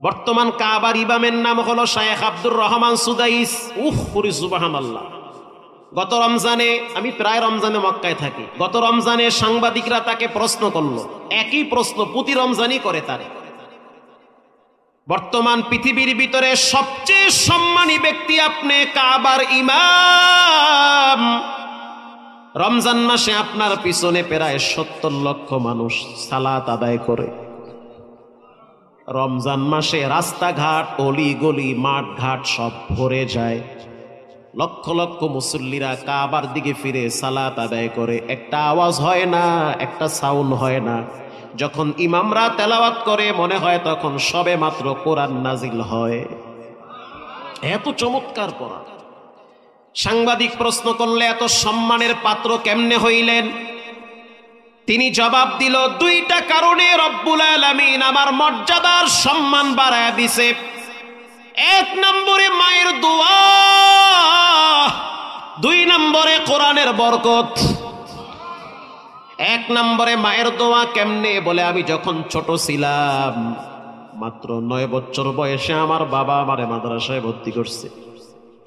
বর্তমান কাবার ইমামের নাম হলো শায়েখ আব্দুর রহমান সুদাইস। সুবহানাল্লাহ। গত রমজানে, আমি প্রায় রমজানে মক্কায় থাকি, গত রমজানে সাংবাদিকরা তাকে প্রশ্ন করলো, একই প্রশ্ন প্রতি রমজানই করে তারে। বর্তমান পৃথিবীর ভিতরে সবচেয়ে সম্মানী ব্যক্তি আপনি, কাবার ইমাম। রমজান মাসে আপনার পিছনে প্রায় 70 লক্ষ মানুষ সালাত আদায় করে। রমজান মাসে রাস্তাঘাট, অলি গলি, মাঠ ঘাট সব ভরে যায়। লক্ষ লক্ষ মুসল্লিরা কাবার দিকে ফিরে সালাত আদায় করে। একটা আওয়াজ হয় না, একটা সাউন্ড হয় না। যখন ইমামরা তেলাওয়াত করে মনে হয় তখন সবে মাত্র কোরআন নাজিল হয়। এত চমৎকার কোরআন। সাংবাদিক প্রশ্ন করলে এত সম্মানের পাত্র কেমনে হইলেন? তিনি জবাব দিল, দুইটা কারণে রব্বুল আলামিন আমার মর্যাদার সম্মান বাড়ায় দিছে। এক নম্বরে মায়ের দোয়া, 2 নম্বরে কোরআনের বরকত। 1 নম্বরে মায়ের দোয়া কেমনে? বলে আমি যখন ছোট ছিলাম, মাত্র 9 বছর বয়সে আমার বাবা আমারে মাদ্রাসায় ভর্তি করছে।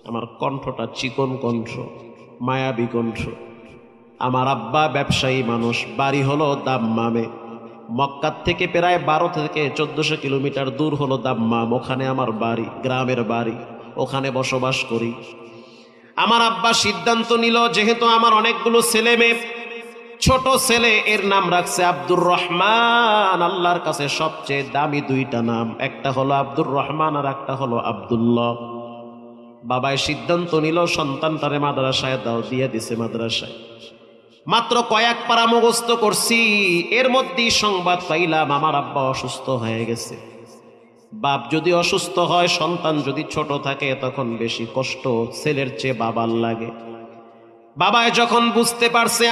আমার কণ্ঠটা চিকন কণ্ঠ, মায়াবী কণ্ঠ। আমার আব্বা ব্যবসায়ী মানুষ, বাড়ি হলো দাম্মামে। মক্কার থেকে প্রায় 12 থেকে 1400 কিলোমিটার দূর হলো দাম্মাম। ওখানে আমার বাড়ি, গ্রামের বাড়ি, ওখানে বসবাস করি। আমার আব্বা সিদ্ধান্ত নিল, যেহেতু আমার অনেকগুলো ছেলে মেয়ে, ছোট ছেলে এর নাম রাখছে আব্দুর রহমান। আল্লাহর কাছে সবচেয়ে দামি 2টা নাম, একটা হলো আব্দুর রহমান আর একটা হলো আব্দুল্লাহ। বাবায় সিদ্ধান্ত নিল সন্তানটারে মাদ্রাসায় দাও, দিয়ে দিছে মাদ্রাসায়। মাত্র কয়েক পারা মুখস্থ করছি, এর মধ্যেই সংবাদ পাইলাম আমার আব্বা অসুস্থ হয়ে গেছে। বাপ যদি অসুস্থ হয়, সন্তান যদি ছোট থাকে, তখন বেশি কষ্ট ছেলের চেয়ে বাবার লাগে। বাবায় যখন বুঝতে পারছে